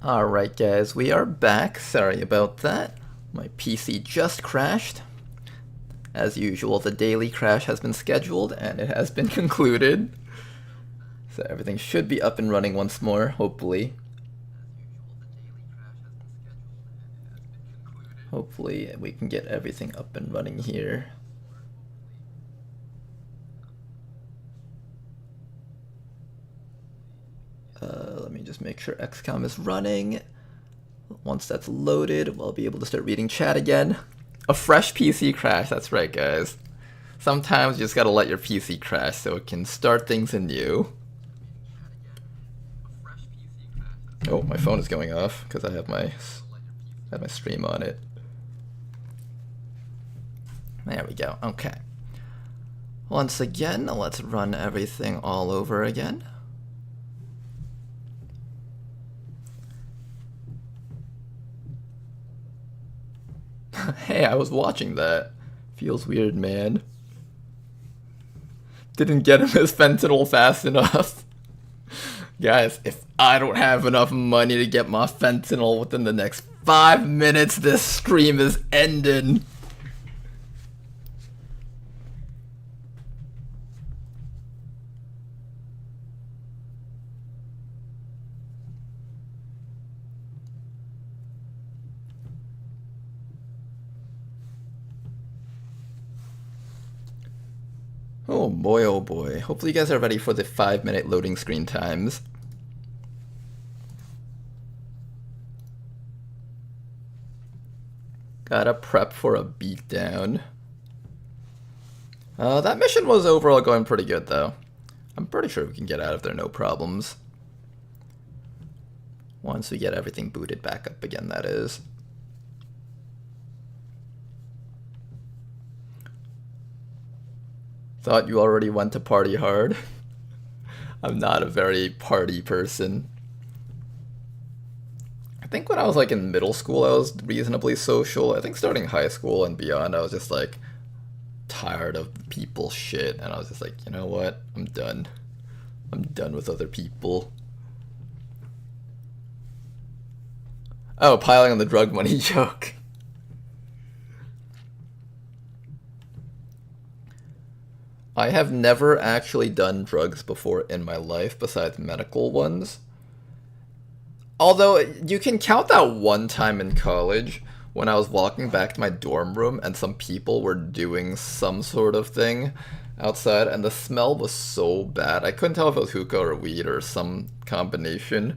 Alright guys, we are back. Sorry about that. My PC just crashed. As usual, the daily crash has been scheduled and it has been concluded. So everything should be up and running once more, hopefully. Hopefully we can get everything up and running here. Let me just make sure XCOM is running. Once that's loaded, we'll be able to start reading chat again. A fresh PC crash, that's right guys. Sometimes you just gotta let your PC crash so it can start things anew. Oh, my phone is going off because I have my stream on it. There we go, okay. Once again, let's run everything all over again. Hey, I was watching that. Feels weird, man. Didn't get him his fentanyl fast enough. Guys, if I don't have enough money to get my fentanyl within the next 5 minutes, this stream is ending. Oh boy, oh boy. Hopefully you guys are ready for the 5-minute loading screen times. Gotta prep for a beatdown. That mission was overall going pretty good though. I'm pretty sure we can get out of there no problems. Once we get everything booted back up again, that is. Thought you already went to party hard. I'm not a very party person. I think when I was like in middle school I was reasonably social. I think starting high school and beyond I was just like tired of people's shit and I was just like, you know what? I'm done. I'm done with other people. Oh, piling on the drug money joke. I have never actually done drugs before in my life besides medical ones. Although you can count that one time in college when I was walking back to my dorm room and some people were doing some sort of thing outside and the smell was so bad. I couldn't tell if it was hookah or weed or some combination,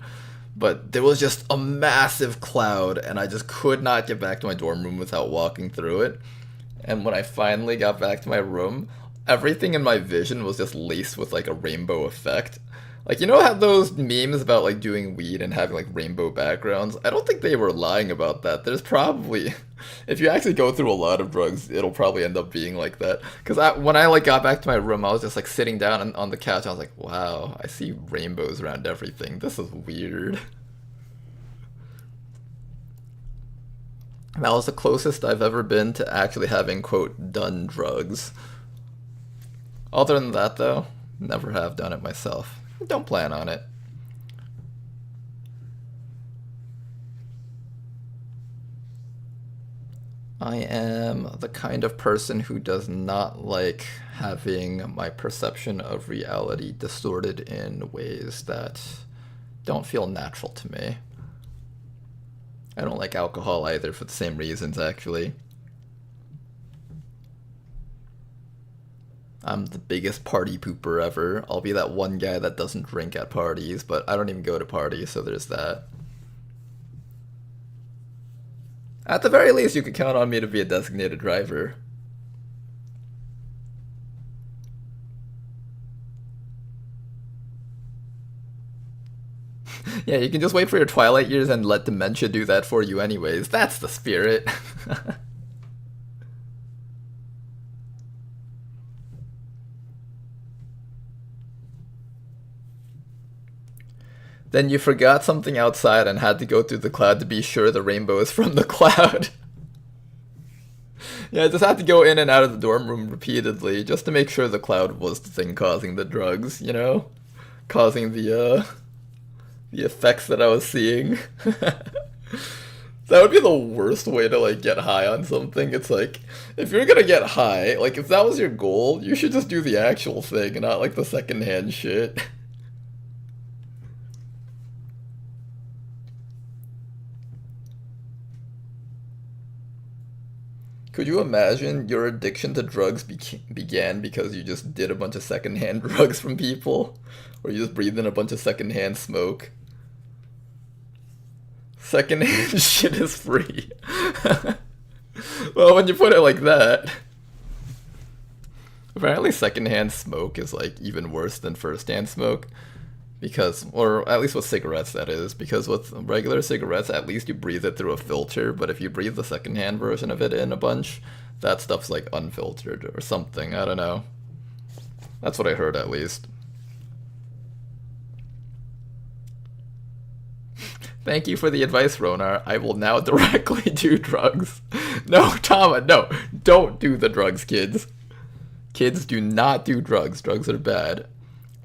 but there was just a massive cloud and I just could not get back to my dorm room without walking through it. And when I finally got back to my room, everything in my vision was just laced with like a rainbow effect. Like, you know how those memes about like doing weed and having like rainbow backgrounds? I don't think they were lying about that. There's probably, if you actually go through a lot of drugs, it'll probably end up being like that. Because when I like got back to my room, I was just like sitting down on the couch. I was like, wow, I see rainbows around everything. This is weird. That was the closest I've ever been to actually having, quote, done drugs. Other than that, though, never have done it myself. Don't plan on it. I am the kind of person who does not like having my perception of reality distorted in ways that don't feel natural to me. I don't like alcohol either for the same reasons, actually. I'm the biggest party pooper ever. I'll be that one guy that doesn't drink at parties, but I don't even go to parties, so there's that. At the very least, you could count on me to be a designated driver. Yeah, you can just wait for your twilight years and let dementia do that for you anyways. That's the spirit. Then you forgot something outside and had to go through the cloud to be sure the rainbow is from the cloud. Yeah, I just had to go in and out of the dorm room repeatedly just to make sure the cloud was the thing causing the drugs, you know? Causing the the effects that I was seeing. That would be the worst way to like get high on something. It's like, if you're gonna get high, like if that was your goal, you should just do the actual thing and not like the secondhand shit. Could you imagine your addiction to drugs began because you just did a bunch of secondhand drugs from people? Or you just breathed in a bunch of secondhand smoke? Secondhand shit is free. Well, when you put it like that. Apparently secondhand smoke is like even worse than firsthand smoke. Because, or at least with cigarettes that is, because with regular cigarettes at least you breathe it through a filter, but if you breathe the secondhand version of it in a bunch, that stuff's like unfiltered or something, I don't know. That's what I heard at least. Thank you for the advice, Ronar. I will now directly do drugs. No, Tama, no. Don't do the drugs, kids. Kids, do not do drugs. Drugs are bad.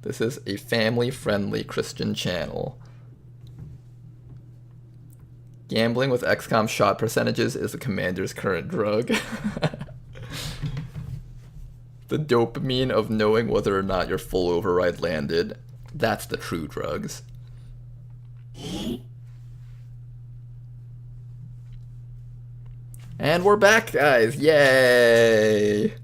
This is a family-friendly Christian channel. Gambling with XCOM shot percentages is the commander's current drug. The dopamine of knowing whether or not your full override landed. That's the true drugs. And we're back, guys! Yay!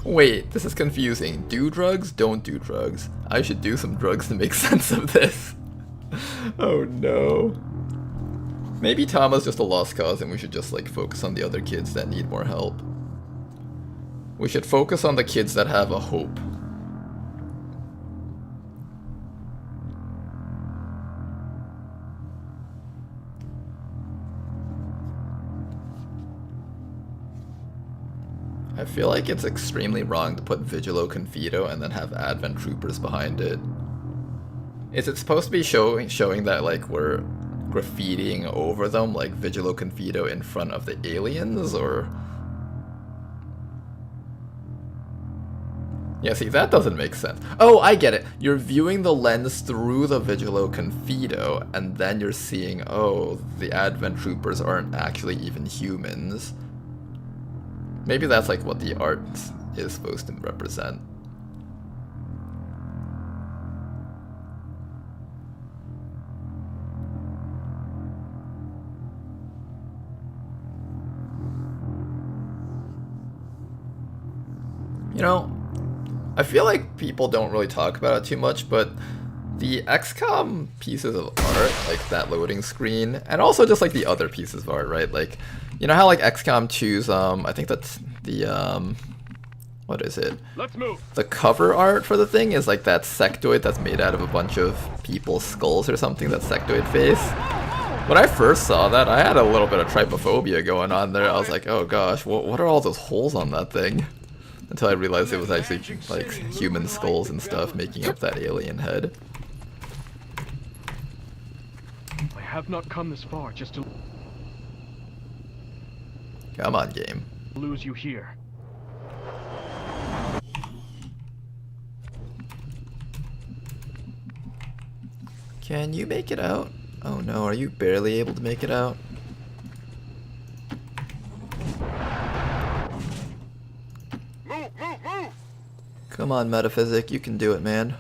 Wait, this is confusing. Do drugs? Don't do drugs. I should do some drugs to make sense of this. Oh no. Maybe Tama's just a lost cause and we should just like focus on the other kids that need more help. We should focus on the kids that have a hope. I feel like it's extremely wrong to put Vigilo Confido and then have Advent Troopers behind it. Is it supposed to be showing that like we're graffitiing over them, like Vigilo Confido in front of the aliens, or? Yeah, see, that doesn't make sense. Oh, I get it. You're viewing the lens through the Vigilo Confido, and then you're seeing, oh, the Advent Troopers aren't actually even humans. Maybe that's like what the art is supposed to represent. You know, I feel like people don't really talk about it too much, but the XCOM pieces of art, like that loading screen, and also just like the other pieces of art, right? Like, you know how like XCOM 2's, I think that's the, what is it? Let's move. The cover art for the thing is like that sectoid that's made out of a bunch of people's skulls or something, that sectoid face. When I first saw that, I had a little bit of trypophobia going on there. I was like, oh gosh, what are all those holes on that thing? Until I realized it was actually like human skulls and stuff making up that alien head. I have not come this far just to Come on, game. lose you here. Can you make it out? Oh no, are you barely able to make it out? Move! Come on, Metaphysic, you can do it, man.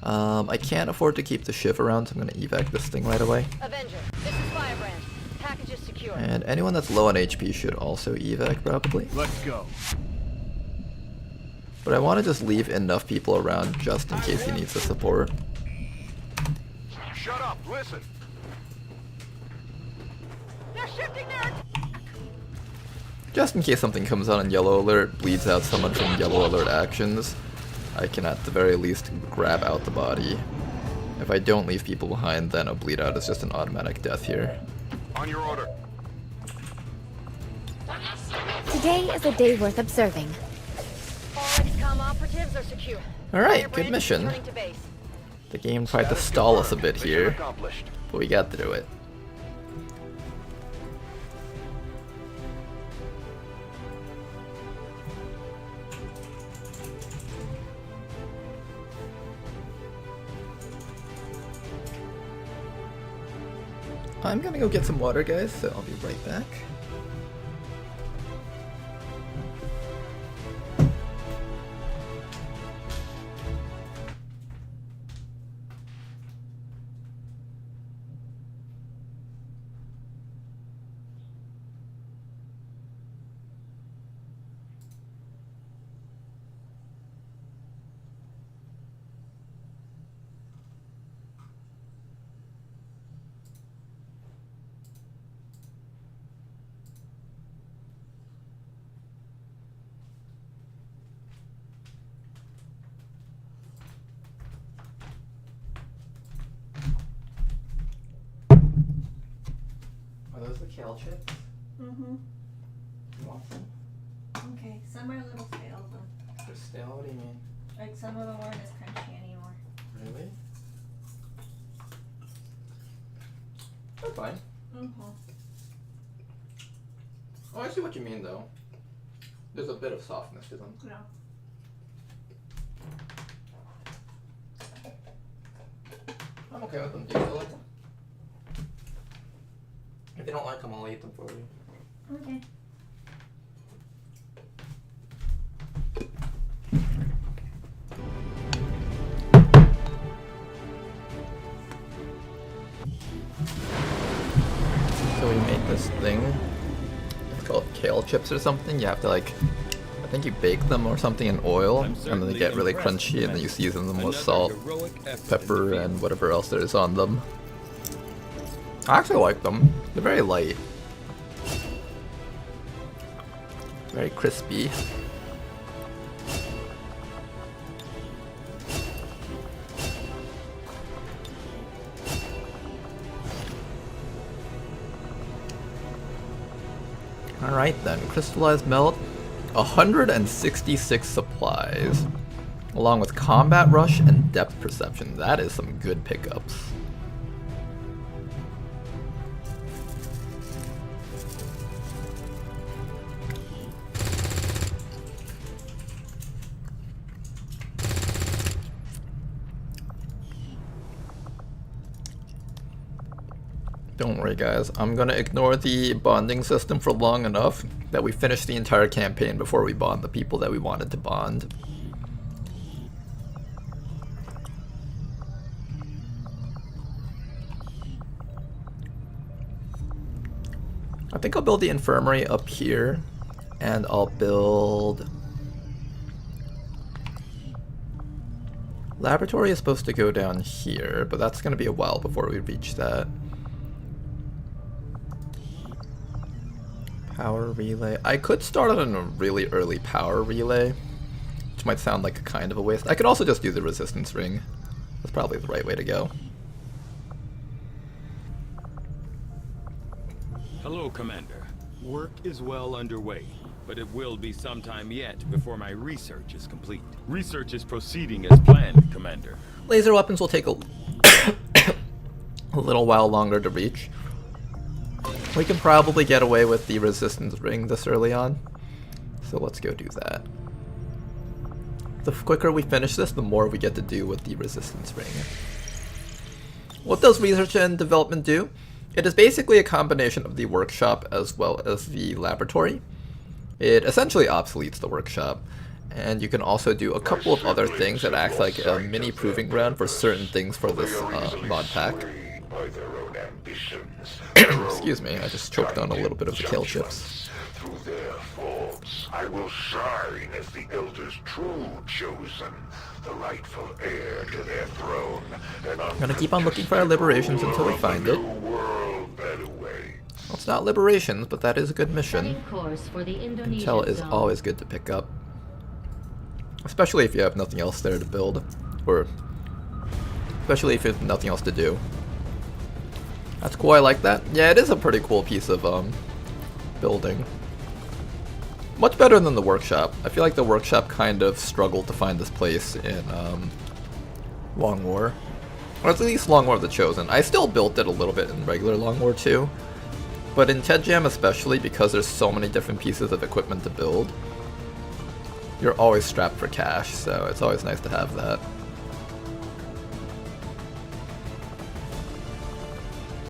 I can't afford to keep the Shiv around, so I'm gonna evac this thing right away. Avenger, this is Firebrand. Package is secure. And anyone that's low on HP should also evac, probably. Let's go. But I want to just leave enough people around just in case he needs the support. Shut up, listen. They're shifting their... Just in case something comes on in yellow alert, bleeds out someone from yellow alert actions, I can at the very least grab out the body. If I don't leave people behind, then a bleed out is just an automatic death here. On your order. Today is a day worth observing. All XCOM operatives are secure. Alright, Firebrand good is mission. returning to base. The game tried to stall us a bit Mission here, accomplished. but we got through it. I'm gonna go get some water, guys, so I'll be right back. Are those the kale chips? Mm-hmm. You want some? Okay, some are a little stale, but They're stale? What do you mean? like some of them aren't as crunchy anymore. Really? They're fine. Mm-hmm. Oh, I see what you mean, though. There's a bit of softness to them. No. I'm okay with them. Do you still like them? If you don't like them, I'll eat them for you. Okay. So we made this thing. It's called kale chips or something. You have to like, I think you bake them or something in oil, and then they get really crunchy, and then you season them with salt, pepper, and whatever else there is on them. I actually like them. They're very light. Very crispy. Alright then, crystallized melt, 166 supplies, along with combat rush and depth perception. That is some good pickups. Don't worry guys, I'm gonna ignore the bonding system for long enough that we finish the entire campaign before we bond the people that we wanted to bond. I think I'll build the infirmary up here, and I'll build... Laboratory is supposed to go down here, but that's gonna be a while before we reach that. Power relay. I could start on a really early power relay, which might sound like a kind of a waste. I could also just do the resistance ring. That's probably the right way to go. Hello, Commander. Work is well underway, but it will be some time yet before my research is complete. Research is proceeding as planned, Commander. Laser weapons will take a little while longer to reach. We can probably get away with the resistance ring this early on, so let's go do that. The quicker we finish this, the more we get to do with the resistance ring. What does research and development do? It is basically a combination of the workshop as well as the laboratory. It essentially obsoletes the workshop, and you can also do a couple of other things that act like a mini proving ground for certain things for this mod pack. Excuse me, I just choked on a little bit of the kale chips. Through their forms, I will shine as the Elder's true chosen, the rightful heir to their throne. And I'm gonna keep on looking for our liberations until we find it. Well, it's not liberations, but that is a good mission. Intel is zone. always good to pick up. Especially if you have nothing else there to build. Or especially if you have nothing else to do. That's cool, I like that. Yeah, it is a pretty cool piece of building. Much better than the workshop. I feel like the workshop kind of struggled to find this place in Long War. Or at least Long War of the Chosen. I still built it a little bit in regular Long War too. But in Ted Jam especially, because there's so many different pieces of equipment to build, you're always strapped for cash, so it's always nice to have that.